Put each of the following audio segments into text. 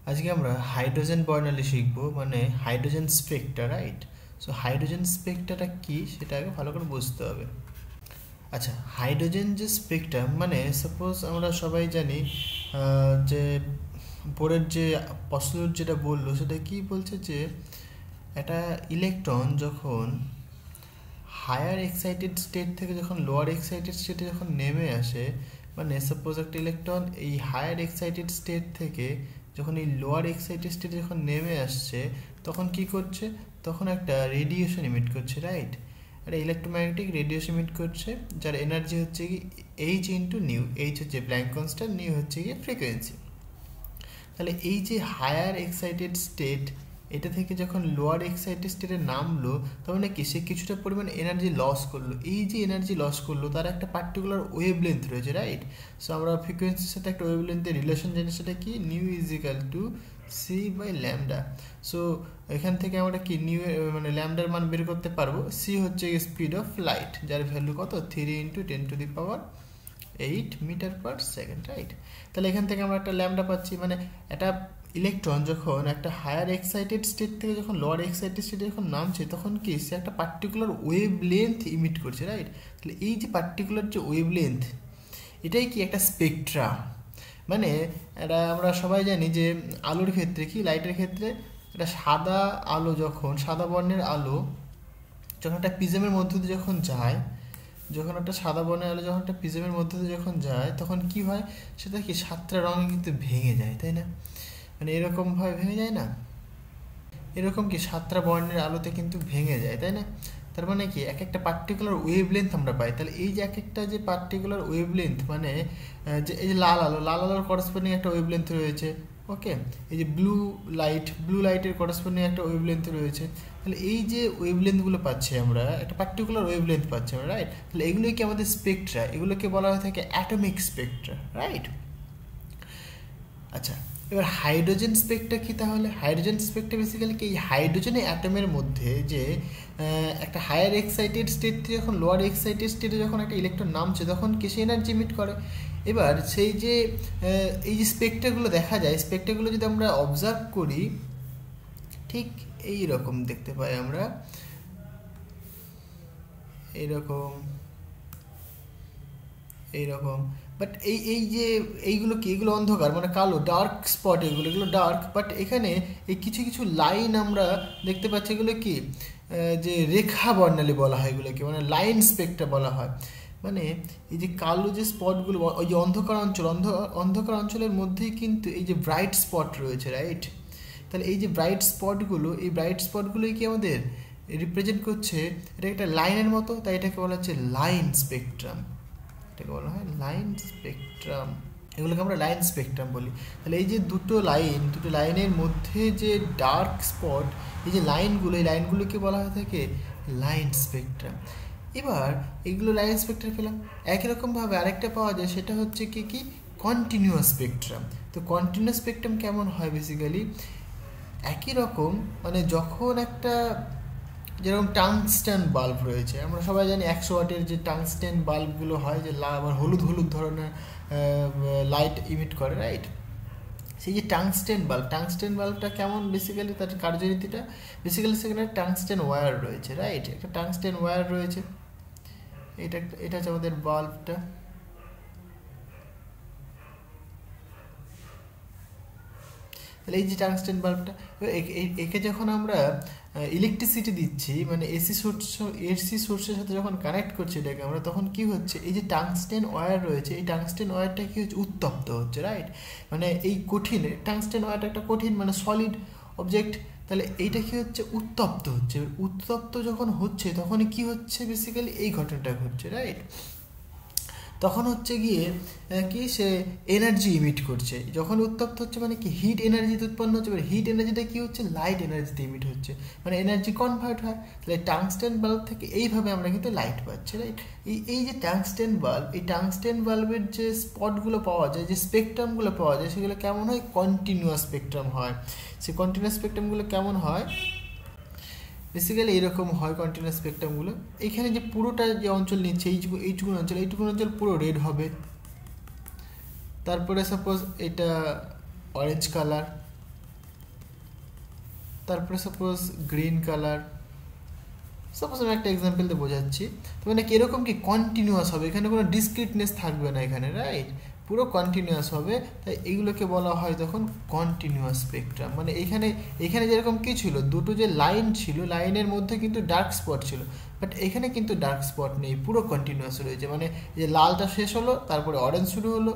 আজকে আমরা হাইড্রোজেন বর্ণালী শিখব, মানে hydrogen spectra, right? So hydrogen স্পেক্ট্রাটা কি সেটা আগে ভালো করে বুঝতে হবে। আচ্ছা, হাইড্রোজেন যে স্পেকট্রাম, মানে সাপোজ আমরা সবাই জানি যে বোর্ডের যে প্রশ্ন যেটা বললো সেটা কি বলছে, যে একটা ইলেকট্রন যখন হায়ার এক্সাইটেড স্টেট থেকে যখন লোয়ার এক্সাইটেড স্টেটে যখন নেমে আসে, মানে সাপোজ একটা ইলেকট্রন এই হায়ার এক্সাইটেড স্টেট থেকে যখন এই লোয়ার এক্সাইটেড স্টেটে যখন নেমে আসছে, তখন কি করছে? তখন একটা রেডিয়েশন ইমিট করছে, রাইট? একটা ইলেকট্রোম্যাগনেটিক রেডিয়েশন ইমিট করছে, যার এনার্জি হচ্ছে কি এইচ ইন্টু নিউ। এইচ হচ্ছে প্ল্যাঙ্ক কনস্ট্যান্ট, নিউ হচ্ছে গিয়ে ফ্রিকোয়েন্সি। তাহলে এই যে হায়ার এক্সাইটেড স্টেট, এটা থেকে যখন লোয়ার এক্সাইটেড স্টেটে নামলো, তার মানে কি সে কিছুটা পরিমাণ এনার্জি লস করলো। এই যে এনার্জি লস করলো তার একটা পার্টিকুলার ওয়েভ লেন্থ রয়েছে, রাইট? সো আমরা ফ্রিকোয়েন্সির সাথে একটা ওয়েভ লেন্থের রিলেশন জানি, সেটা কি nu is equal to c by lambda. So এখান থেকে আমরা কি নিউ মানে ল্যামডার মান বের করতে পারবো। সি হচ্ছে স্পিড অফ লাইট, যার ভ্যালু কত? 3 × 10⁸ মিটার পার সেকেন্ড, রাইট? তাহলে এখান থেকে আমরা একটা ল্যামডা পাচ্ছি, মানে একটা ইলেকট্রন যখন একটা হায়ার এক্সাইটেড স্টেট থেকে যখন লোয়ার এক্সাইটেড স্টেটে যখন নামছে, তখন কি সে একটা পার্টিকুলার ওয়েভ লেন্থ ইমিট করছে, রাইট? তাহলে এই যে পার্টিকুলার যে ওয়েভ লেন্থ, এটাই কি একটা স্পেকট্রা। মানে এটা আমরা সবাই জানি যে আলোর ক্ষেত্রে কি, লাইটের ক্ষেত্রে একটা সাদা আলো, যখন সাদা বর্ণের আলো যখন একটা প্রিজমের মধ্য দিয়ে যখন যায়, যখন একটা সাদা বর্ণের আলো যখন একটা প্রিজমের মধ্যে দিয়ে যখন যায়, তখন কি হয়? সেটা কি সাতটা রঙে কিন্তু ভেঙে যায়, তাই না? মানে এরকমভাবে ভেঙে যায় না? এরকম কি সাতটা বর্ণের আলোতে কিন্তু ভেঙে যায়, তাই না? তার মানে কি এক একটা পার্টিকুলার ওয়েভ লেন্থ আমরা পাই। তাহলে এই যে এক একটা যে পার্টিকুলার ওয়েভ লেন্থ, মানে যে এই যে লাল আলোর করসপন্ডিং একটা ওয়েভ লেন্থ রয়েছে, ওকে? এই যে ব্লু লাইটের করসপন্ডিং একটা ওয়েভ লেন্থ রয়েছে। তাহলে এই যে ওয়েভ লেন্থগুলো পাচ্ছি আমরা, একটা পার্টিকুলার ওয়েভ লেন্থ পাচ্ছি আমরা, রাইট? তাহলে এগুলোই কি আমাদের স্পেকট্রা, এগুলোকে বলা হয়ে থাকে অ্যাটমিক স্পেকট্রা, রাইট? আচ্ছা, এবার হাইড্রোজেন স্পেকট্রা কি? তাহলে হাইড্রোজেন স্পেকট্রা বেসিক্যালি কি, এই হাইড্রোজেনের অ্যাটমের মধ্যে যে একটা হায়ার এক্সাইটেড স্টেট থেকে যখন লোয়ার এক্সাইটেড স্টেটে যখন একটা ইলেকট্রন নামছে, তখন কি সে এনার্জি ইমিট করে। এবার সেই যে এই যে স্পেকট্রাগুলো দেখা যায়, স্পেকট্রাগুলো যদি আমরা অবজার্ভ করি, ঠিক এই রকম দেখতে পাই আমরা, এইরকম এইরকম। বাট এই এই যে এইগুলো কি, এগুলো অন্ধকার, মানে কালো ডার্ক স্পট, এগুলো ডার্ক। বাট এখানে এই কিছু কিছু লাইন আমরা দেখতে পাচ্ছি, এগুলো কি যে রেখা বর্ণালী বলা হয় এগুলোকে, মানে লাইন স্পেকট্রা বলা হয়। মানে এই যে কালো যে স্পটগুলো, ওই যে অন্ধকার অঞ্চলের মধ্যেই কিন্তু এই যে ব্রাইট স্পট রয়েছে, রাইট? তাহলে এই যে ব্রাইট স্পটগুলো, এই ব্রাইট স্পটগুলোই কি আমাদের রিপ্রেজেন্ট করছে, এটা একটা লাইনের মতো, তাই এটাকে বলা হচ্ছে লাইন স্পেকট্রাম। এটাকে বলা হয় লাইন স্পেকট্রাম, এগুলোকে আমরা লাইন স্পেকট্রাম বলি। তাহলে এই যে দুটো লাইনের মধ্যে যে ডার্ক স্পট, এই যে লাইনগুলো, এই লাইনগুলোকে বলা হয়ে থাকে লাইন স্পেকট্রাম। এবার এগুলো লাইন স্পেকট্রাম পেলাম। একই রকমভাবে আরেকটা পাওয়া যায়, সেটা হচ্ছে কি কন্টিনিউয়াস স্পেকট্রাম। তো কন্টিনিউয়াস স্পেকট্রাম কেমন হয়? বেসিক্যালি একই রকম, মানে যখন একটা, যেরকম টাংস্টেন বাল্ব রয়েছে, আমরা সবাই জানি 100 ওয়াটের যে টাংস্টেন বাল্বগুলো হয়, যে হলুদ হলুদ ধরনের লাইট ইমিট করে, রাইট? সেই যে টাংস্টেন বাল্বটা কেমন বেসিক্যালি, তার কার্যনীতিটা বেসিক্যালি সেখানে টাংস্টেন ওয়্যার রয়েছে, রাইট? একটা টাংস্টেন ওয়্যার রয়েছে, এটা হচ্ছে আমাদের বাল্বটা। তাহলে এই যে টাংস্টেন বাল্বটা, একে যখন আমরা ইলেকট্রিসিটি দিচ্ছি, মানে এসি সোর্সের সাথে যখন কানেক্ট করছি এটাকে আমরা, তখন কি হচ্ছে, এই যে টাংস্টেন ওয়্যার রয়েছে, এই টাংস্টেন ওয়্যারটা কি হচ্ছে, উত্তপ্ত হচ্ছে, রাইট? মানে এই কঠিন টাংস্টেন ওয়্যারটা একটা কঠিন, মানে সলিড অবজেক্ট। তাহলে এইটা কি হচ্ছে, উত্তপ্ত হচ্ছে। উত্তপ্ত যখন হচ্ছে, তখনই কি হচ্ছে, বেসিক্যালি এই ঘটনাটা ঘটছে, রাইট? তখন হচ্ছে গিয়ে কি সে এনার্জি ইমিট করছে। যখন উত্তপ্ত হচ্ছে মানে কি হিট এনার্জিতে উৎপন্ন হচ্ছে, মানে হিট এনার্জিটা কি হচ্ছে, লাইট এনার্জিতে ইমিট হচ্ছে, মানে এনার্জি কনভার্ট হয়। তাহলে টাংস্টেন বাল্ব থেকে এইভাবে আমরা কিন্তু লাইট পাচ্ছি, রাইট? এই যে টাংস্টেন বাল্ব, এই টাংস্টেন বাল্বের যে স্পটগুলো পাওয়া যায়, যে স্পেকট্রামগুলো পাওয়া যায়, সেগুলো কেমন হয়, কন্টিনিউয়াস স্পেকট্রাম হয়। সেই কন্টিনিউয়াস স্পেকট্রামগুলো কেমন হয়, বেসিক্যালি এরকম হয় কন্টিনিউয়াস স্পেকট্রামগুলো। এখানে যে পুরোটা যে অঞ্চল নিচ্ছে, এইটুকু অঞ্চল পুরো রেড হবে। তারপরে সাপোজ এটা অরেঞ্জ কালার, তারপরে সাপোজ গ্রিন কালার, সাপোজ আমি একটা এক্সাম্পল দিয়ে বোঝাচ্ছি। তো মানে এরকম কি কন্টিনিউয়াস হবে, এখানে কোনো ডিসক্রিটনেস থাকবে না এখানে, রাইট, পুরো কন্টিনিউয়াস হবে। তাই এইগুলোকে বলা হয় তখন কন্টিনিউয়াস স্পেকট্রাম। মানে এখানে এখানে যেরকম কি ছিল, দুটো যে লাইন ছিল, লাইনের মধ্যে কিন্তু ডার্ক স্পট ছিল, বাট এখানে কিন্তু ডার্ক স্পট নেই, পুরো কন্টিনিউয়াস রয়েছে। মানে যে লালটা শেষ হলো তারপরে অরেঞ্জ শুরু হলো,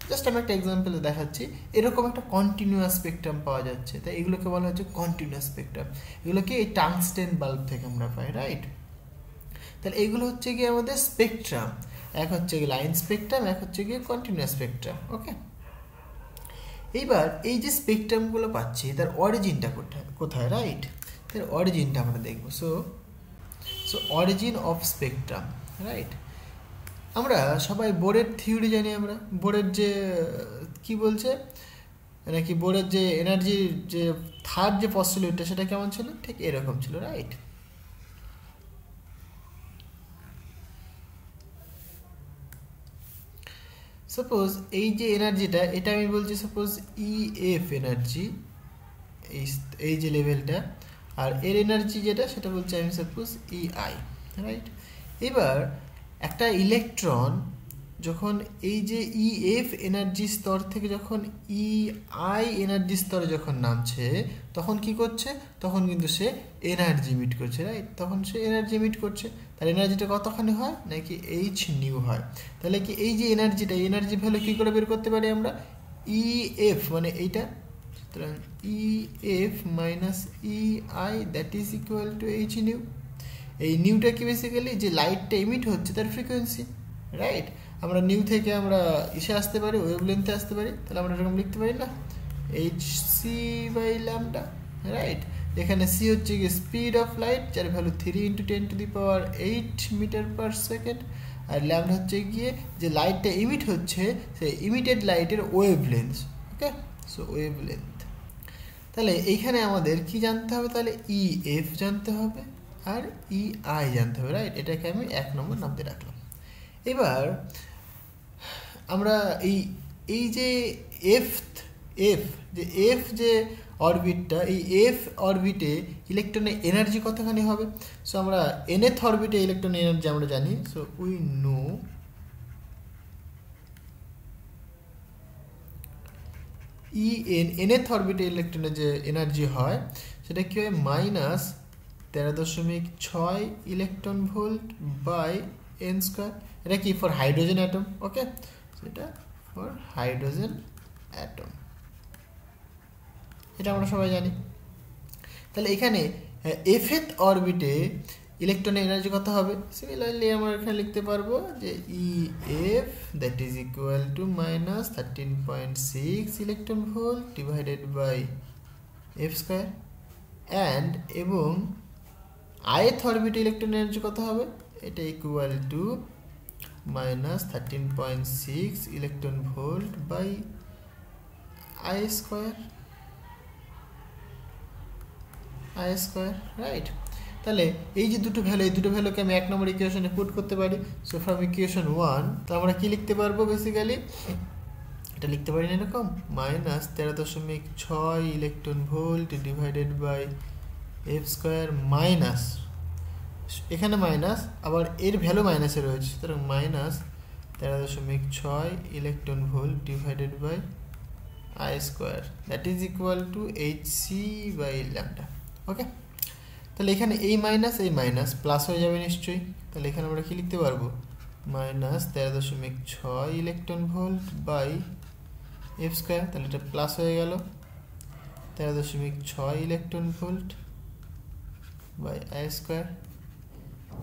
জাস্ট আমি একটা এক্সাম্পলে দেখাচ্ছি, এরকম একটা কন্টিনিউয়াস স্পেকট্রাম পাওয়া যাচ্ছে। তাই এগুলোকে বলা হচ্ছে কন্টিনিউয়াস স্পেকট্রাম। এগুলোকে এই টাংস্টেন বাল্ব থেকে আমরা পাই, রাইট। তাহলে এগুলো হচ্ছে গিয়ে আমাদের স্পেকট্রাম, এক হচ্ছে গিয়ে লাইন স্পেকট্রাম, এক হচ্ছে গিয়ে কন্টিনিউয়াস স্পেকট্রাম। ওকে, এইবার এই যে স্পেকট্রামগুলো পাচ্ছি তার অরিজিনটা কোথায় কোথায়, রাইট, তার অরিজিনটা আমরা দেখব। So origin of spectrum, right. আমরা সবাই বোরের থিওরি জানি, আমরা বোরের যে কি বলছে নাকি বোরের যে এনার্জির যে থার্ড যে পস্টুলেটটা সেটা কেমন ছিল, ঠিক এরকম ছিল, রাইট। সাপোজ এই যে এনার্জিটা, এটা আমি বলছি সাপোজ ইএফ এনার্জি, এই যে লেভেলটা, আর এর এনার্জি যেটা সেটা বলছি আমি সাপোজ ইআই, রাইট। এবার একটা ইলেকট্রন যখন এই যে ইএফ এনার্জি স্তর থেকে যখন ইআই এনার্জি স্তরে যখন নামছে, তখন কি করছে, তখন কিন্তু সে এনার্জি ইমিট করছে, রাইট। তখন সে এনার্জি ইমিট করছে, তার এনার্জিটা কতখানি হয়, নাকি এইচ নিউ হয়। তাহলে কি এই যে এনার্জিটা, এনার্জি ভ্যালু কী করে বের করতে পারি আমরা, ইএফ মানে এইটা, সুতরাং EF minus EI that is equal two H new. এই নিউটা কি বেসিক্যালি যে লাইটটা ইমিট হচ্ছে তার ফ্রিকোয়েন্সি, রাইট। আমরা নিউ থেকে আমরা ইসে আসতে পারি, ওয়েভলেন্থে আসতে পারি, তাহলে আমরা এরকম লিখতে পারি না, h c by lambda, right. এখানে সি হচ্ছে কি স্পিড অফ লাইট, যার ভ্যালু 3 × 10⁸ মিটার পার সেকেন্ড, আর ল্যামডা হচ্ছে গিয়ে যে লাইটটা ইমিট হচ্ছে সেই ইমিটেড লাইটের ওয়েভলেন্থ। ওকে, সো ওয়েভলেন্থ। তাহলে এইখানে আমাদের কি জানতে হবে, তাহলে ইএফ জানতে হবে আর ইআই জানতে হবে, রাইট। এটাকে আমি 1 নম্বর নামতে রাখলাম। এবার আমরা এই যে এফ যে অরবিটটা, এই এফ অরবিটে ইলেকট্রনের এনার্জি কতখানি হবে। সো আমরা nth অরবিটে ইলেকট্রনের এনার্জি আমরা জানি। সো উই নো nth অরবিটে ইলেকট্রনের যে এনার্জি হয় সেটা কি হয়, -13.6 ইলেকট্রন ভোল্ট বাই n²। এটা কি ফর হাইড্রোজেন অ্যাটম, ওকে, সেটা ফর হাইড্রোজেন অ্যাটম, এটা আমরা সবাই জানি। তাহলে এখানে এফএথ অরবিটে ইলেকট্রনের এনার্জি কত হবে, সিমিলারলি আমরা এখানে লিখতে পারবো যে EF that is equal to -13.6 electron volt divided by f², and এবং ith অরবিটে ইলেকট্রন এনার্জি কত হবে, এটা equal to -13.6 electron volt by i², right. তাহলে এই যে দুটো ভ্যালু, এই দুটো ভ্যালুকে আমি 1 নম্বর ইকুয়েশনে পুট করতে পারি। সো ফ্রম ইকুয়েশন 1 তো আমরা কি লিখতে পারবো, বেসিক্যালি এটা লিখতে পারি না এরকম, -13.6 electron volt divided by f² minus, এখানে মাইনাস, আবার এর ভ্যালু মাইনাসে রয়েছে, সুতরাং -13.6 electron volt divided by i² that is equal to hc by lambda. Okay, তাহলে এখানে এই মাইনাস প্লাস হয়ে যাবে নিশ্চয়ই। তাহলে এখানে আমরা কি লিখতে পারবো, -13.6 ইলেকট্রন ভোল্ট বাই f², তাহলে এটা প্লাস হয়ে গেল 13.6 electron volt by i²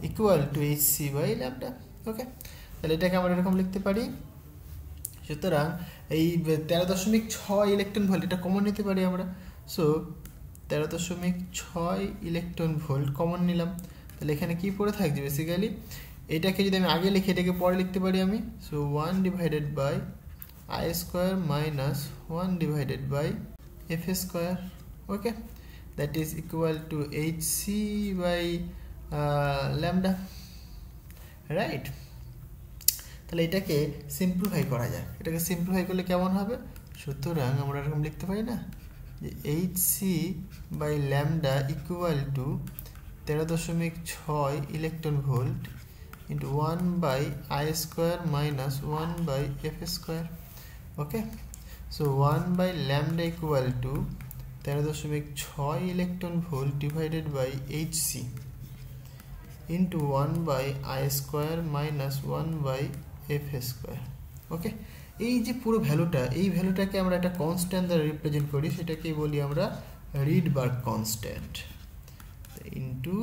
equal to hc by lambda. Okay, তাহলে এটাকে আমরা এরকম লিখতে পারি। সুতরাং এই 13.6 ইলেকট্রন ভোল্ট এটা কমন নিতে পারি আমরা। সো 13.6 ইলেকট্রন ভোল্ট কমন নিলাম, তাহলে এখানে কি পড়ে থাকছে, বেসিক্যালি এটাকে যদি আমি আগে লিখি এটাকে পরে লিখতে পারি আমি। So 1 divided by i² minus 1 divided by f², okay, that is equal to hc by lambda, right. তাহলে এটাকে সিম্পলিফাই করা যায়, এটাকে সিম্পলিফাই করলে কেমন হবে, সুতরাং আমরা এরকম লিখতে পারি না, যে HC by lambda equal to 13.6 electron volt into 1/I² minus 1/f²। Okay, so 1/λ equal to 13.6 electron volt divided by HC into 1/I² minus 1/f²। Okay, এই যে পুরো ভ্যালুটা, এই ভ্যালুটাকে আমরা একটা কনস্ট্যান্ট দ্বারা রিপ্রেজেন্ট করি, সেটাকে বলি আমরা Rydberg constant into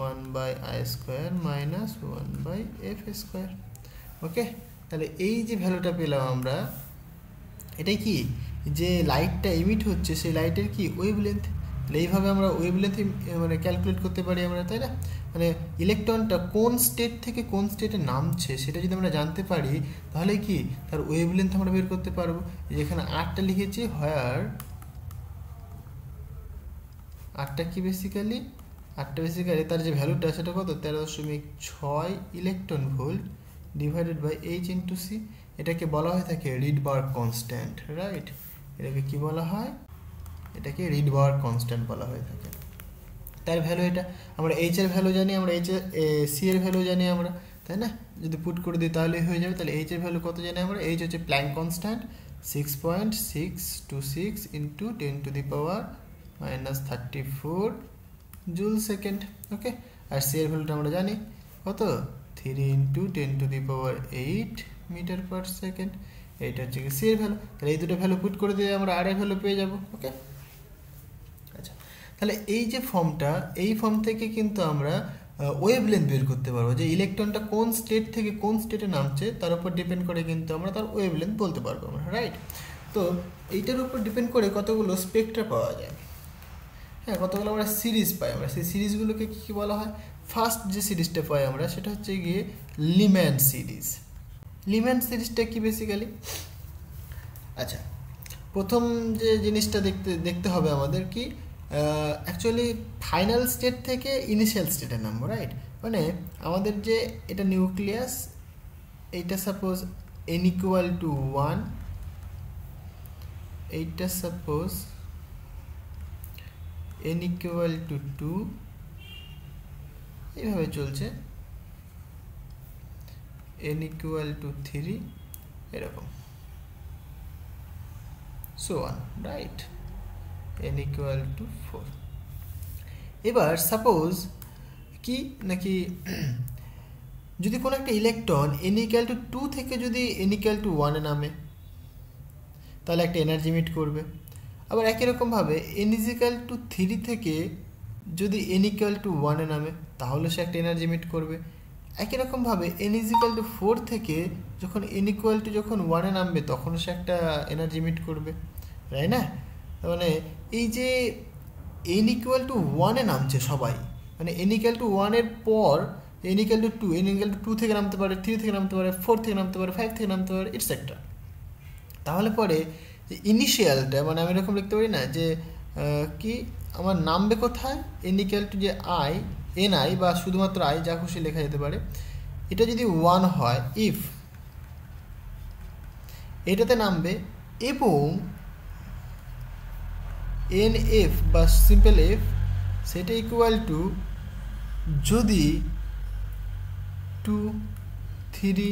1/I² minus 1/f²। ওকে, তাহলে এই যে ভ্যালুটা পেলাম আমরা, এটাই কি যে লাইটটা ইমিট হচ্ছে সেই লাইটের কি ওয়েভলেন্থ। তাহলে এইভাবে আমরা ওয়েভলেন্থ মানে ক্যালকুলেট করতে পারি আমরা, তাই না? মানে ইলেকট্রনটা কোন স্টেট থেকে কোন স্টেটে নামছে সেটা যদি আমরা জানতে পারি, তাহলে কি তার ওয়েভলেন্থ আমরা বের করতে পারবো। যেখানে 8টা লিখেছি, হোয়ার 8টা কি বেসিক্যালি তার যে ভ্যালুটা সেটা কত, 13.6 electron volt divided by h into c. এটাকে বলা হয়ে থাকে রিডবার্গ কনস্ট্যান্ট, রাইট? এটাকে কি বলা হয়? এটাকে রিডবার্গ কনস্ট্যান্ট বলা হয়ে থাকে। তার ভ্যালু এটা, আমরা এইচ এর ভ্যালু জানি, আমরা সি এর ভ্যালু জানি আমরা, তাই না? যদি পুট করে দিই তাহলে হয়ে যাবে। তাহলে এইচ এর ভ্যালু কত জানি আমরা? এইচ হচ্ছে Planck constant 6.626 into 10⁻⁻34 joule second. Okay, আর সি এর ভ্যালুটা আমরা জানি কত, 3 ইন্টু 10⁸ মিটার পার সেকেন্ড। এইটা হচ্ছে সি এর ভ্যালু। তাহলে এই দুটো ভ্যালু পুট করে দিয়ে আমরা আর এর ভ্যালু পেয়ে যাব। ওকে, আচ্ছা, তাহলে এই যে ফর্মটা, এই ফর্ম থেকে কিন্তু আমরা ওয়েভলেন্থ বের করতে পারবো, যে ইলেকট্রনটা কোন স্টেট থেকে কোন স্টেটে নামছে তার উপর ডিপেন্ড করে কিন্তু আমরা তার ওয়েভলেন্থ বলতে পারবো আমরা, রাইট? তো এইটার উপর ডিপেন্ড করে কতগুলো স্পেক্ট্রা পাওয়া যায়। হ্যাঁ, কতগুলো আমরা সিরিজ পাই। আমরা সেই সিরিজগুলোকে কী বলা হয়? ফার্স্ট যে সিরিজটা পাই আমরা সেটা হচ্ছে গিয়ে লিম্যান সিরিজ। লিম্যান সিরিজটা কি বেসিক্যালি? আচ্ছা, প্রথম যে জিনিসটা দেখতে হবে আমাদের কি, অ্যাকচুয়ালি ফাইনাল স্টেট থেকে ইনিশিয়াল স্টেটে নামবো, রাইট? মানে আমাদের যে এটা নিউক্লিয়াস, এইটা সাপোজ n ইকুয়াল টু 1, এইটা সাপোজ n ইকুয়াল টু 2, এইভাবে চলছে, n ইকুয়াল টু 3, এরকম so on, right? n equal to 4। এবার সাপোজ কি নাকি যদি কোনো একটা ইলেকট্রন n ইকুয়াল টু 2 থেকে যদি n ইকুয়াল টু 1 এ নামে, তাহলে একটা এনার্জি ইমিট করবে। আবার একই রকমভাবে n ইকুয়াল টু 3 থেকে যদি n ইকুয়াল টু 1 এ নামে, তাহলে সে একটা এনার্জি ইমিট করবে। একই রকমভাবে n ইকুয়াল টু 4 থেকে যখন n ইকুয়াল টু যখন 1 এ নামবে, তখন সে একটা এনার্জি ইমিট করবে, তাই না? মানে এই যে n ইকুয়াল টু 1 এ নামছে সবাই, মানে n ইকুয়াল টু 1 এর পর n equal to 2, n equal to 2 থেকে নামতে পারে, 3 থেকে নামতে পারে, 4 থেকে নামতে পারে, 5 থেকে নামতে পারে, এটসেট্রা। তাহলে পরে যে ইনিশিয়ালটা, মানে আমি এরকম লিখতে পারি না যে কি আমার নামবে কোথায়, n ইকুয়াল টু যে i, ni বা শুধুমাত্র i, যা খুশি লেখা যেতে পারে, এটা যদি 1 হয়, ইফ এটাতে নামবে, এবং nf বা সিম্পল f সেটা ইকুয়াল টু যদি 2, 3,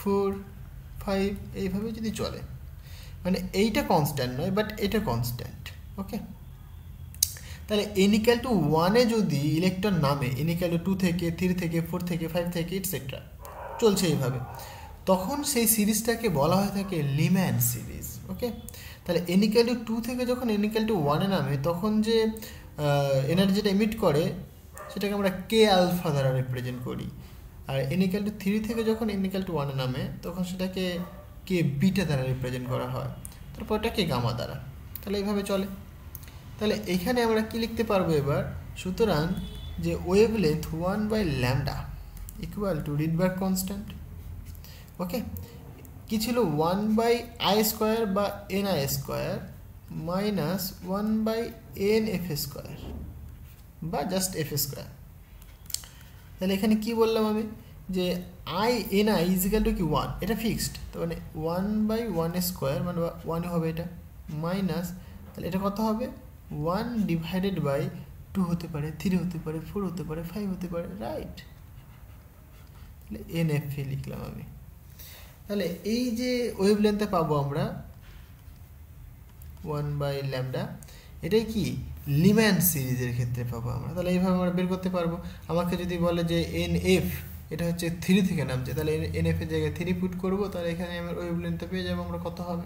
4, 5 এইভাবে যদি চলে, মানে এইটা কনস্ট্যান্ট নয়, বাট এটা কনস্ট্যান্ট। ওকে, তাহলে n ইকুয়াল টু 1 এ যদি ইলেকট্রন নামে, n ইকুয়াল টু 2 থেকে, 3 থেকে, 4 থেকে, 5 থেকে, এটসেট্রা চলছে এইভাবে, তখন সেই সিরিজটাকে বলা হয়ে থাকে লিম্যান সিরিজ। ওকে, তাহলে n ইকুয়াল টু 2 থেকে যখন n ইকুয়াল টু 1 এ নামে, তখন যে এনার্জিটা ইমিট করে সেটাকে আমরা কে আলফা দ্বারা রিপ্রেজেন্ট করি। আর n ইকুয়াল টু 3 থেকে যখন n ইকুয়াল টু 1 এ নামে, তখন সেটাকে কে বিটা দ্বারা রিপ্রেজেন্ট করা হয়, তারপর এটা কে গামা দ্বারা। তাহলে এইভাবে চলে। তাহলে এখানে আমরা কি লিখতে পারবো এবার? সুতরাং যে wavelength 1/λ equal to Rydberg constant. Okay, কি ছিল? 1/I² বা ni² মাইনাস 1/nf² বা জাস্ট f²। তাহলে এখানে কি বললাম আমি, যে ni ইজ ইকুয়াল টু কি 1, এটা ফিক্সড, তো মানে 1/1² মানে 1 হবে এটা, মাইনাস তাহলে এটা কত হবে 1/2 হতে পারে, 3 হতে পারে, 4 হতে পারে, 5 হতে পারে, রাইট? তাহলে NFA লিখলাম আমি। তাহলে এই যে ওয়েভলেন্থে পাবো আমরা 1/λ, এটাই কি লিম্যান সিরিজের ক্ষেত্রে পাবো আমরা। তাহলে এইভাবে আমরা বের করতে পারবো। আমাকে যদি বলে যে NF এটা হচ্ছে 3 থেকে নামছে, তাহলে NF এর জায়গায় 3 পুট করবো, তাহলে এখানে আমার ওয়েভলেন্থটা পেয়ে যাবো আমরা কত হবে।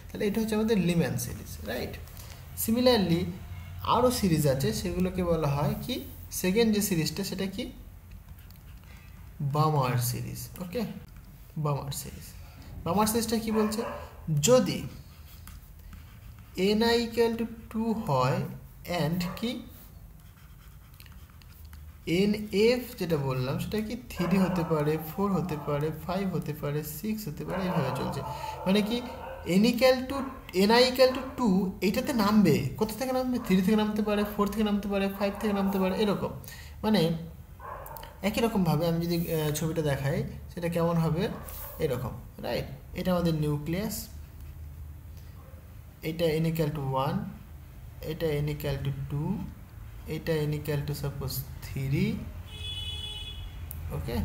তাহলে এটা হচ্ছে আমাদের লিম্যান সিরিজ, রাইট? সিমিলারলি আরও সিরিজ আছে, সেগুলোকে বলা হয় কি, সেকেন্ড যে সিরিজটা সেটা কি বামার সিরিজ। ওকে, বামার সিরিজ। বামার সিরিজটা কি বলছে, যদি ni equal to 2 হয় অ্যান্ড কি nf যেটা বললাম সেটা কি 3 হতে পারে, 4 হতে পারে, 5 হতে পারে, 6 হতে পারে, এইভাবে চলছে। মানে কি ni equal to 2 এইটাতে নামবে, কোথা থেকে নামবে, 3 থেকে নামতে পারে, 4 থেকে নামতে পারে, 5 থেকে নামতে পারে, এরকম। মানে একই রকমভাবে আমি যদি ছবিটা দেখাই সেটা কেমন হবে, এরকম, রাইট? এটা আমাদের নিউক্লিয়াস, এটা n equal to 1, এটা n equal to 2, এটা n equal to সাপোজ 3, ওকে,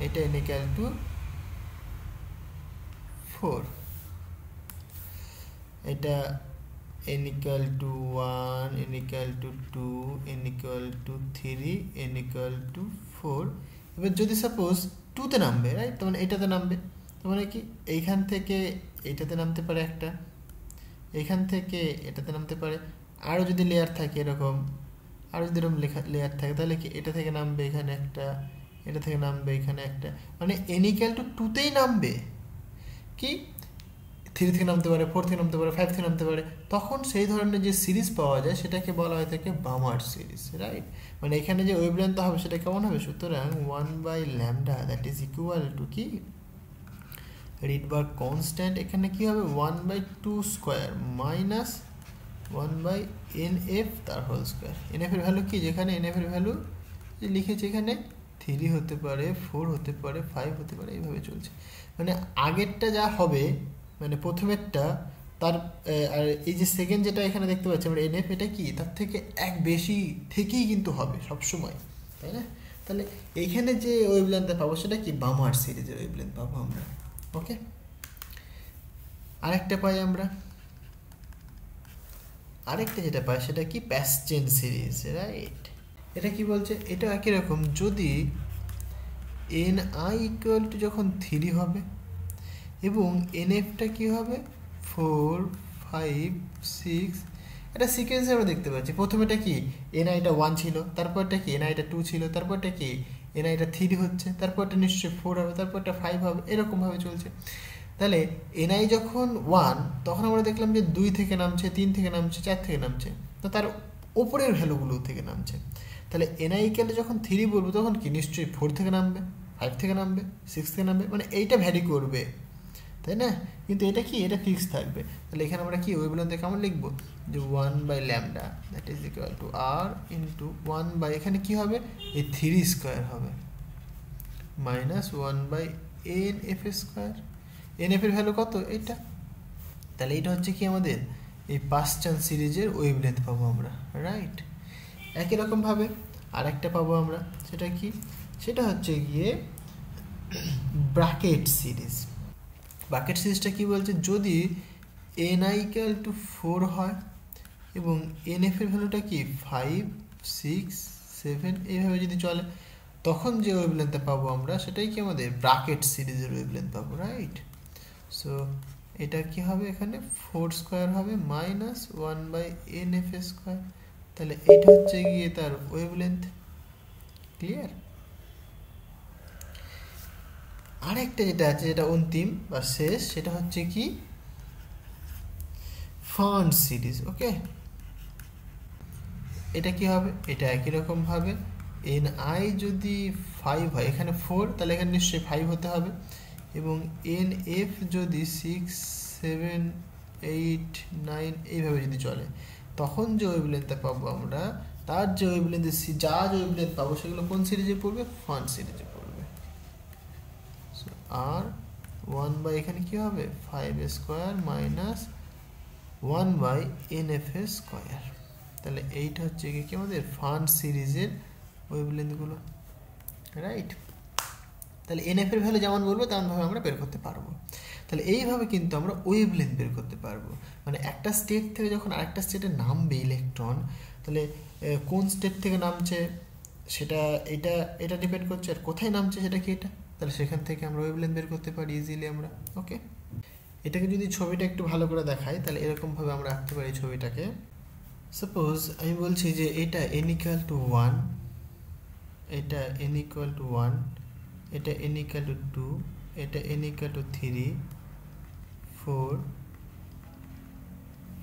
এটা n equal to 4, এটা n equal to 1, n equal to 2, n equal to 3, n equal to 4। এবার যদি সাপোজ 2তে নামবে, রাইট, তার মানে এটাতে নামবে, তার মানে কি এইখান থেকে এইটাতে নামতে পারে একটা, এইখান থেকে এটাতে নামতে পারে, আরও যদি লেয়ার থাকে এরকম, আরও যদি এরকম লেয়ার থাকে, তাহলে কি এটা থেকে নামবে এখানে একটা, এটা থেকে নামবে এখানে একটা, মানে n equal to 2তেই নামবে, কি 3 থেকে নামতে পারে, 4 থেকে নামতে পারে, 5 থেকে নামতে পারে। তখন সেই ধরনের যে সিরিজ পাওয়া যায় সেটাকে বলা হয় থাকে বামার সিরিজ, রাইট? মানে এখানে যে ওয়েভলেন্থ হবে সেটা কেমন হবে, সুতরাং 1/λ দ্যাট ইজ ইকুয়াল টু কি রিডবার্গ কনস্ট্যান্ট, এখানে কি হবে 1/2 স্কোয়ার মাইনাস 1/nf তার হোল স্কোয়ার। nf এর ভ্যালু কি, যেখানে nf এর ভ্যালু লিখেছি এখানে 3 হতে পারে, 4 হতে পারে, 5 হতে পারে, এইভাবে চলছে। মানে আগেরটা যা হবে, মানে প্রথমেরটা তার, আর এই যে সেকেন্ড যেটা এখানে দেখতে পাচ্ছি আমরা NF, এটা কি তার থেকে এক বেশি থেকেই কিন্তু হবে সব সময়, তাই না? তাহলে এইখানে যে ওয়েভলেন্থটা পাবো সেটা কি বামার সিরিজের ওয়েভলেন্থ পাবো আমরা। ওকে, আরেকটা পাই আমরা, আরেকটা যেটা পাই সেটা কি প্যাসচেন সিরিজ, রাইট? এটা কি বলছে, এটা একই রকম, যদি ni ইকুয়াল টু যখন 3 হবে এবং nfটা কি হবে 4, 5, 6, এটা সিকোয়েন্সে আমরা দেখতে পাচ্ছি। প্রথমেটা কি niটা 1 ছিল, তারপরটা কি niটা 2 ছিল, তারপরটা কি niটা 3 হচ্ছে, তারপরটা নিশ্চয়ই 4 হবে, তারপরটা 5 হবে, এরকমভাবে চলছে। তাহলে ni যখন 1 তখন আমরা দেখলাম যে 2 থেকে নামছে, 3 থেকে নামছে, 4 থেকে নামছে, তো তার ওপরের ভ্যালুগুলো থেকে নামছে। তাহলে ni ইকুয়াল যখন 3 বলবো তখন কি নিশ্চয়ই 4 থেকে নামবে, 5 থেকে নামবে, 6 থেকে নামবে, মানে এইটা ভ্যারি করবে, তাই না? কিন্তু এটা কি, এটা ফিক্স থাকবে। তাহলে এখানে আমরা কি ওয়েভলেন্থ কেমন লিখবো, যে 1/λ that is equal to r into 1 এখানে কি হবে, এই 3 স্কোয়ার হবে মাইনাস 1/nf স্কোয়ার। nf এর ভ্যালু কত, এটা। তাহলে এটা হচ্ছে কি আমাদের এই প্যাসচেন সিরিজের ওয়েভলেন্থ পাবো আমরা, রাইট? একই রকমভাবে আর একটা পাবো আমরা, সেটা কি, সেটা হচ্ছে গিয়ে ব্র্যাকেট সিরিজ। ব্র্যাকেট সিরিজটা কি বলছে, যদি ni ইকুয়াল টু 4 হয় এবং nf এর ভ্যালুটা কি 5, 6, 7 এইভাবে যদি চলে, তখন যে ওয়েভলেন্থটা পাবো আমরা সেটাই কি আমাদের ব্র্যাকেট সিরিজের ওয়েভলেন্থ পাবো, রাইট? সো এটা কি হবে, এখানে 4 স্কোয়ার হবে মাইনাস 1/nf স্কোয়ার। তাহলে এটা হচ্ছে গিয়ে তার ওয়েভলেন্থ, ক্লিয়ার? আরেকটা যেটা আছে, যেটা অন্তিম বা শেষ, সেটা হচ্ছে কি ফান্ড সিরিজ। ওকে, এটা কি হবে, এটা একই রকম ভাবে ni যদি 5 হয়, এখানে 4, তাহলে এখানে নিশ্চয়ই 5 হতে হবে, এবং nf যদি 6, 7, 8, 9 এইভাবে যদি চলে, তখন যে ওয়েভলেন্থটা পাবো আমরা, তার যে ওয়েভলেন্থ, যা যে ওয়েভলেন্থ পাবো সেগুলো কোন সিরিজে পড়বে, ফান্ড সিরিজে পড়বে। আর 1 এখানে কি হবে 5 স্কোয়ার মাইনাস 1/NFS²। তাহলে এইটা হচ্ছে কি আমাদের ফান্ড সিরিজের ওয়েভলেন্থগুলো, রাইট। তাহলে NF এর ভ্যালু যেমন বলবো তেমনভাবে আমরা বের করতে পারবো। তাহলে এইভাবে কিন্তু আমরা ওয়েভলেন্থ বের করতে পারবো। মানে একটা স্টেট থেকে যখন আরেকটা স্টেটে নামবে ইলেকট্রন, তাহলে কোন স্টেট থেকে নামছে সেটা এটা ডিপেন্ড করছে, আর কোথায় নামছে সেটা কি এটা, তাহলে সেখান থেকে আমরা ওয়েভলেন্থ বের করতে পারি ইজিলি আমরা। ওকে, এটাকে যদি ছবিটা একটু ভালো করে দেখাই তাহলে এরকমভাবে আমরা আঁকতে পারি ছবিটাকে। সাপোজ আমি বলছি যে এটা n=1, এটা n=1, এটা n=2, এটা n=3, 4,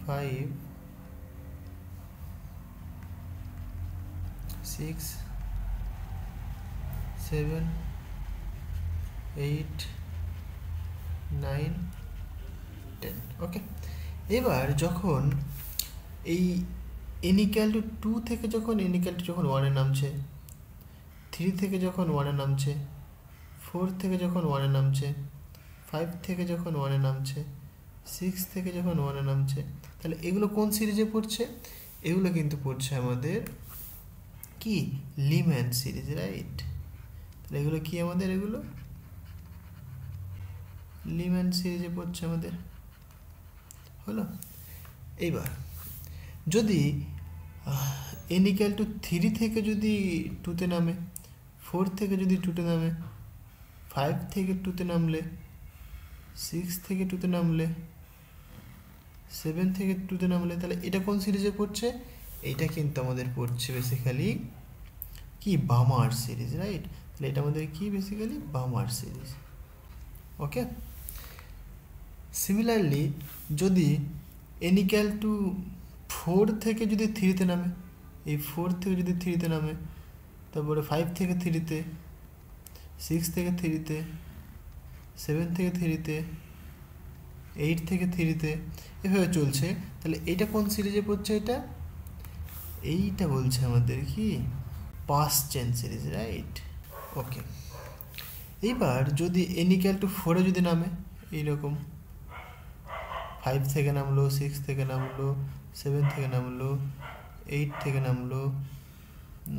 5, 6, 7, 8, 9, 10। ওকে, এবার যখন এই n=2 থেকে যখন যখন 1 এ নামছে, 3 থেকে যখন 1 এ নামছে, 4 থেকে যখন 1 এ নামছে, 5 থেকে যখন 1 এ নামছে, 6 থেকে যখন 1 এ নামছে, তাহলে এগুলো কোন সিরিজে পড়ছে? এগুলো কিন্তু পড়ছে আমাদের কি লিম্যান সিরিজ, রাইট। তাহলে এগুলো কি আমাদের, এগুলো লিম্যান সিরিজে পড়ছে আমাদের, হলো। এইবার যদি n=3 থেকে যদি 2-তে নামে, 4 থেকে যদি 2-তে নামে, 5 থেকে 2-তে নামলে, 6 থেকে 2-তে নামলে, 7 থেকে 2-তে নামলে, তাহলে এটা কোন সিরিজে পড়ছে? এইটা কিন্তু আমাদের পড়ছে বেসিক্যালি কি বামার সিরিজ, রাইট। তাহলে এটা আমাদের কি বেসিক্যালি বামার সিরিজ। ওকে, সিমিলারলি যদি n=4 থেকে যদি 3-তে নামে, এই 4 থেকে যদি 3-তে নামে, তারপরে 5 থেকে 3-তে, 6 থেকে 3-তে, 7 থেকে 3-তে, 8 থেকে 3-তে, এভাবে চলছে, তাহলে এটা কোন সিরিজে পড়ছে? এইটা বলছে আমাদের কি পাস চেন সিরিজ, রাইট। ওকে, এইবার যদি n=4-এ যদি নামে, এইরকম 5 থেকে নামলো, 6 থেকে নামলো, 7 থেকে নামলো, 8 থেকে নামলো,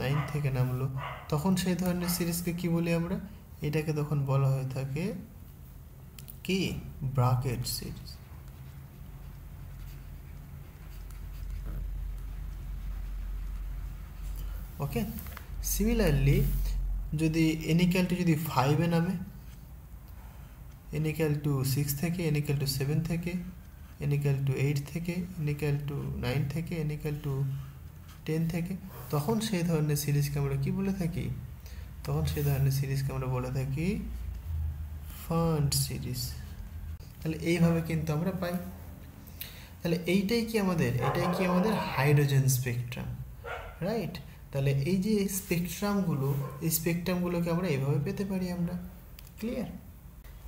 9 থেকে নামলো, তখন সেই ধরনের সিরিজকে কি বলি আমরা? এটাকে তখন বলা হয়ে থাকে কি ব্রাকেট সিরিজ। ওকে, সিমিলারলি যদি যদি 5-এ নামে, n=6 থেকে, n=7 থেকে, n=8 থেকে, n=9 থেকে, n=10 থেকে, তখন সেই ধরনের সিরিজকে আমরা কি বলে থাকি? তখন সেই ধরনের সিরিজকে আমরা বলে থাকি ফান্ড সিরিজ। তাহলে এইভাবে কিন্তু আমরা পাই। তাহলে এইটাই কি আমাদের হাইড্রোজেন স্পেকট্রাম, রাইট। তাহলে এই যে স্পেকট্রামগুলো, এই স্পেকট্রামগুলোকে আমরা এইভাবে পেতে পারি আমরা। ক্লিয়ার?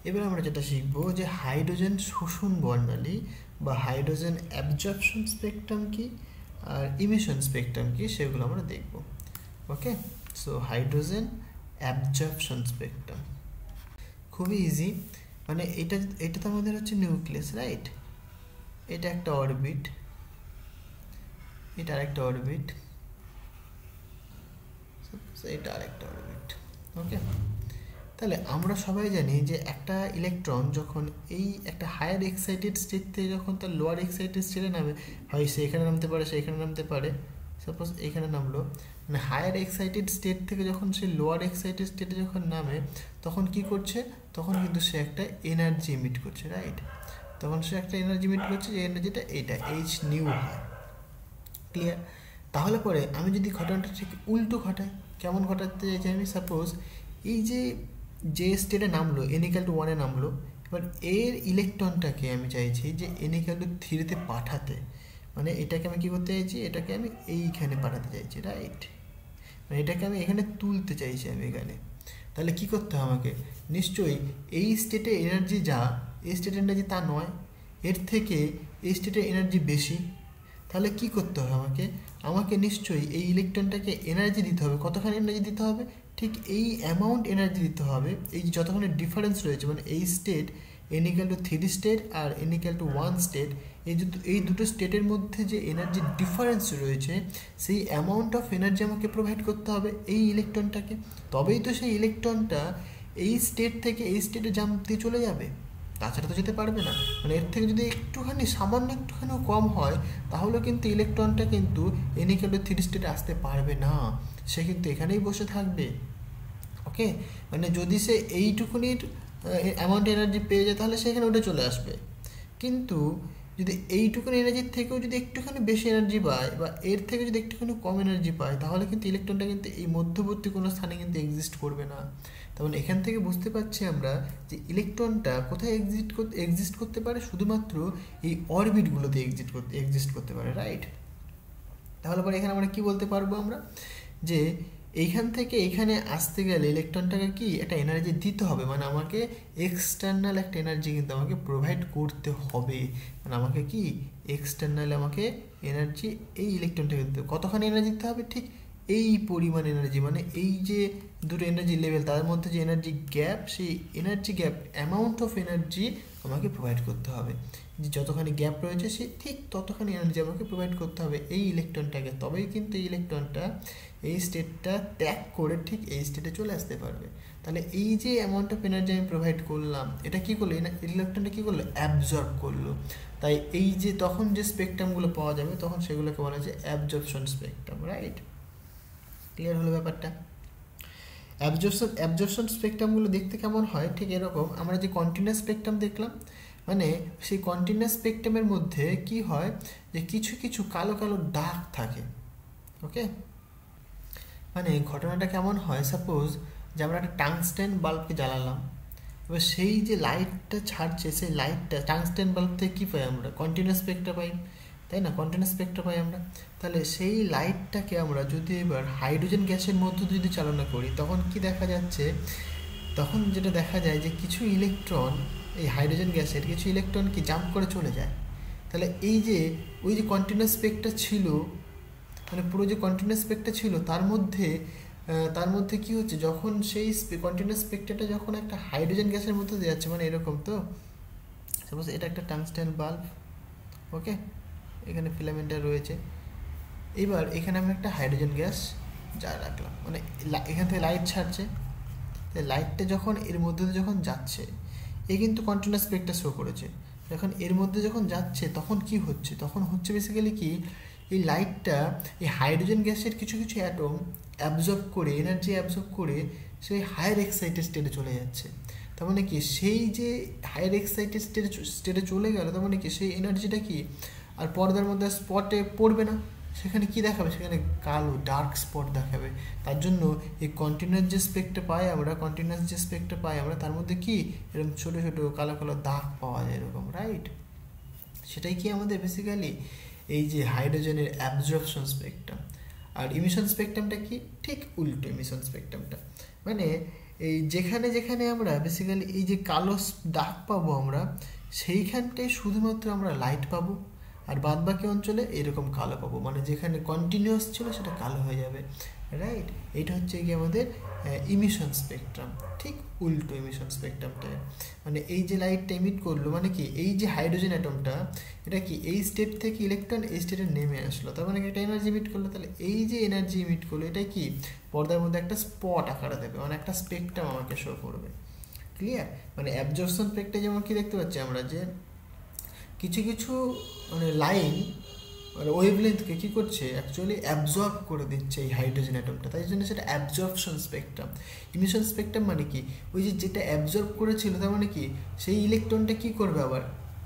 এবার আমরা যেটা শিখবো যে হাইড্রোজেন শোষণ বর্ণালী বা হাইড্রোজেন অ্যাবজর্পশন স্পেকট্রাম কি আর ইমিশন স্পেকট্রাম কি, সেগুলো আমরা দেখব। ওকে, সো হাইড্রোজেন অ্যাবজর্পশন স্পেকট্রাম খুবই ইজি। মানে এটা তো আমাদের হচ্ছে নিউক্লিয়াস, রাইট। এটা একটা অরবিট, এটা আরেকটা অরবিট, এটা আরেকটা অরবিট। ওকে, তাহলে আমরা সবাই জানি যে একটা ইলেকট্রন যখন এই একটা হায়ার এক্সাইটেড স্টেট থেকে যখন তার লোয়ার এক্সাইটেড স্টেটে নামে, হয় সে এখানে নামতে পারে, সে এখানে নামতে পারে, সাপোজ এখানে নামলো, মানে হায়ার এক্সাইটেড স্টেট থেকে যখন সে লোয়ার এক্সাইটেড স্টেটে যখন নামে, তখন কি করছে? তখন কিন্তু সে একটা এনার্জি ইমিট করছে, রাইট। তখন সে একটা এনার্জি ইমিট করছে, যে এনার্জিটা এইটা h nu হয়। ক্লিয়ার? তাহলে পরে আমি যদি ঘটনাটা ঠিক উল্টো ঘটাই, কেমন ঘটাতে চাইছি আমি? সাপোজ এই যে স্টেটে নামলো, n=1-এ নামলো, এবার এর ইলেকট্রনটাকে আমি চাইছি যে n=3-তে পাঠাতে। মানে এটাকে আমি কী করতে চাইছি? এটাকে আমি এইখানে পাঠাতে চাইছি, রাইট। মানে এটাকে আমি এখানে তুলতে চাইছি আমি এখানে। তাহলে কি করতে হবে আমাকে? নিশ্চয়ই এই স্টেটে এনার্জি যা, এই স্টেটের এনার্জি তা নয়, এর থেকে এই স্টেটের এনার্জি বেশি। তাহলে কি করতে হবে আমাকে নিশ্চয়ই এই ইলেকট্রনটাকে এনার্জি দিতে হবে। কতখানি এনার্জি দিতে হবে? ঠিক এই অ্যামাউন্ট এনার্জি দিতে হবে, এই যতখানি ডিফারেন্স রয়েছে, মানে এই স্টেট n=3 স্টেট আর n=1 স্টেট, এই দুটো স্টেটের মধ্যে যে এনার্জি ডিফারেন্স রয়েছে সেই অ্যামাউন্ট অফ এনার্জি আমাকে প্রোভাইড করতে হবে এই ইলেকট্রনটাকে, তবেই তো সেই ইলেকট্রনটা এই স্টেট থেকে এই স্টেটে জাম্প দিয়ে চলে যাবে, তাছাড়া তো যেতে পারবে না। মানে এর থেকে যদি একটুখানি সামান্য একটুখানিও কম হয় তাহলে কিন্তু ইলেকট্রনটা কিন্তু n=3 স্টেটে আসতে পারবে না, সে কিন্তু এখানেই বসে থাকবে। ওকে, মানে যদি সে এইটুকুনির অ্যামাউন্ট এনার্জি পেয়ে যায় তাহলে সেখানে উঠে চলে আসবে, কিন্তু যদি এইটুকুনি এনার্জির থেকেও যদি একটুখানি বেশি এনার্জি পায় বা এর থেকে যদি একটুখানি কম এনার্জি পায় তাহলে কিন্তু ইলেকট্রনটা কিন্তু এই মধ্যবর্তী কোনো স্থানে কিন্তু এক্সিস্ট করবে না। তার মানে এখান থেকে বুঝতে পারছি আমরা যে ইলেকট্রনটা কোথায় এক্সিস্ট করতে পারে, শুধুমাত্র এই অরবিটগুলোতে এক্সিস্ট করতে পারে, রাইট? তাহলে পরে এখানে আমরা কি বলতে পারবো আমরা, যে এইখান থেকে এইখানে আসতে গেলে ইলেকট্রনটাকে কি একটা এনার্জি দিতে হবে, মানে আমাকে এক্সটার্নাল একটা এনার্জি কিন্তু আমাকে প্রোভাইড করতে হবে, মানে আমাকে কি এক্সটার্নাল আমাকে এনার্জি এই ইলেকট্রনটাকে দিতে হবে। কতখানি এনার্জি দিতে হবে, ঠিক এই পরিমাণ এনার্জি, মানে এই যে দুটো এনার্জি লেভেল তার মধ্যে যে এনার্জি গ্যাপ, সেই energy gap amount of energy আমাকে প্রোভাইড করতে হবে, যে যতখানি গ্যাপ রয়েছে সে ঠিক ততখানি এনার্জি আমাকে প্রোভাইড করতে হবে এই ইলেকট্রনটাকে, তবেই কিন্তু এই ইলেকট্রনটা এই স্টেটটা ত্যাগ করে ঠিক এই স্টেটে চলে আসতে পারবে। তাহলে এই যে অ্যামাউন্ট অফ এনার্জি আমি প্রোভাইড করলাম এটা কী করলো, ইলেকট্রনটা কী করলো, অ্যাবজর্ব করলো। তাই এই যে তখন যে স্পেকট্রামগুলো পাওয়া যাবে তখন সেগুলোকে বলা যায় অ্যাবজর্পশন স্পেকট্রাম, রাইট? ক্লিয়ার হলো ব্যাপারটা? অ্যাবজর্পশন স্পেকট্রামগুলো দেখতে কেমন হয়, ঠিক এরকম আমরা যে কন্টিনিউয়াস স্পেকট্রাম দেখলাম, মানে সেই কন্টিনিউয়াস স্পেকট্রামের মধ্যে কি হয় যে কিছু কিছু কালো কালো দাগ থাকে। ওকে, মানে ঘটনাটা কেমন হয়, সাপোজ যে আমরা একটা টাংস্টেন বাল্বকে জ্বালালাম, এবার সেই যে লাইটটা ছাড়ছে সেই লাইটটা টাংস্টেন বাল্ব থেকে কী পাই আমরা, কন্টিনিউয়াস স্পেকট্রাম পাই, তাই না? কন্টিনিউয়াস স্পেকট্রাম পাই আমরা। তাহলে সেই লাইটটাকে আমরা যদি এবার হাইড্রোজেন গ্যাসের মধ্যে যদি চালনা করি তখন কি দেখা যাচ্ছে, তখন যেটা দেখা যায় যে কিছু ইলেকট্রন এই হাইড্রোজেন গ্যাসের কিছু ইলেকট্রন কি জাম্প করে চলে যায়। তাহলে এই যে ওই যে কন্টিনিউয়াস স্পেকটা ছিল, মানে পুরো যে কন্টিনিউয়াস স্পেকটা ছিল তার মধ্যে কি হচ্ছে, যখন সেই কন্টিনিউয়াস স্পেকটাটা যখন একটা হাইড্রোজেন গ্যাসের মধ্যে দিয়ে যাচ্ছে, মানে এরকম তো সাপোজ এটা একটা টাংস্টেন বাল্ব, ওকে, এখানে ফিলামেন্টটা রয়েছে, এবার এখানে আমি একটা হাইড্রোজেন গ্যাস যা রাখলাম, মানে এখান থেকে লাইট ছাড়ছে, তাই লাইটটা যখন এর মধ্যে যখন যাচ্ছে এ কিন্তু কন্টিনিউয়াস স্পেকটা শো করেছে, যখন এর মধ্যে যখন যাচ্ছে তখন কি হচ্ছে, তখন হচ্ছে বেসিক্যালি কি এই লাইটটা এই হাইড্রোজেন গ্যাসের কিছু কিছু অ্যাটম অ্যাবজর্ব করে এনার্জি অ্যাবজর্ব করে সেই হায়ার এক্সাইটেড স্টেটে চলে যাচ্ছে। তার মানে কি সেই যে হায়ার এক্সাইটেড স্টেটে চলে গেল, তার মানে কি সেই এনার্জিটা কি আর পর্দার মধ্যে স্পটে পড়বে না, সেখানে কি দেখাবে, সেখানে কালো ডার্ক স্পট দেখাবে। তার জন্য এই কন্টিনিউয়াস যে স্পেকটা পাই আমরা তার মধ্যে কি এরকম ছোটো ছোটো কালো কালো দাগ পাওয়া যায় এরকম, রাইট? সেটাই কি আমাদের বেসিক্যালি এই যে হাইড্রোজেনের অ্যাবজর্পশন স্পেকট্রাম। আর ইমিশন স্পেকট্রামটা কি, ঠিক উল্টো ইমিশন স্পেকট্রামটা, মানে এই যেখানে যেখানে আমরা বেসিক্যালি এই যে কালো দাগ পাবো আমরা সেইখানটায় শুধুমাত্র আমরা লাইট পাবো, আর বাদবাকি অঞ্চলে এরকম কালো পাবো, মানে যেখানে কন্টিনিউয়াস ছিল সেটা কালো হয়ে যাবে, রাইট? এটা হচ্ছে কি আমাদের ইমিশন স্পেকট্রাম, ঠিক উল্টো ইমিশন স্পেকট্রামটা, মানে এই যে লাইটটা ইমিট করলো মানে কি এই যে হাইড্রোজেন অ্যাটমটা এটা কি এই স্টেট থেকে ইলেকট্রন এই স্টেটে নেমে আসলো, তার মানে একটা এনার্জি ইমিট করলো, তাহলে এই যে এনার্জি ইমিট করলো এটা কি পর্দার মধ্যে একটা স্পট আকারে দেবে, মানে একটা স্পেকট্রাম আমাকে শো করবে। ক্লিয়ার? মানে অ্যাবজর্পশন স্পেকট্রাম যেমন কি দেখতে পাচ্ছি আমরা যে কিছু কিছু মানে লাইন মানে ওয়েভলেন্থকে কী করছে অ্যাকচুয়ালি অ্যাবজর্ব করে দিচ্ছে এই হাইড্রোজেন অ্যাটমটা, তাই জন্য সেটা অ্যাবজর্পশন স্পেকট্রাম। ইমিশন স্পেকট্রাম মানে কি ওই যে যেটা অ্যাবজর্ব করেছিল, তার মানে কি সেই ইলেকট্রনটা কী করবে আবার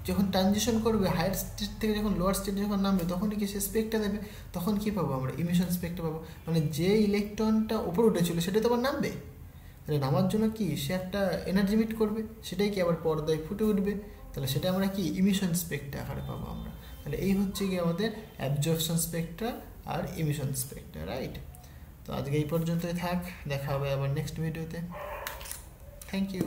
যখন ট্রানজিশন করবে হায়ার স্টেট থেকে যখন লোয়ার স্টেটে যখন নামবে তখন কি সে স্পেকটা দেবে, তখন কী পাবো আমরা ইমিশন স্পেকটা পাবো, মানে যে ইলেকট্রনটা ওপরে উঠেছিল সেটা তো আবার নামবে, তাহলে নামার জন্য কি সে একটা এনার্জি মিট করবে, সেটাই কি আবার পর্দায় ফুটে উঠবে, তাহলে সেটা আমরা কি ইমিশন স্পেকট্রা আকারে পাবো আমরা। তাহলে এই হচ্ছে কি আমাদের অ্যাবজর্পশন স্পেকট্রা আর ইমিশন স্পেকট্রা, রাইট? তো আজকে এই পর্যন্তই থাক, দেখা হবে আবার নেক্সট ভিডিওতে। Thank you.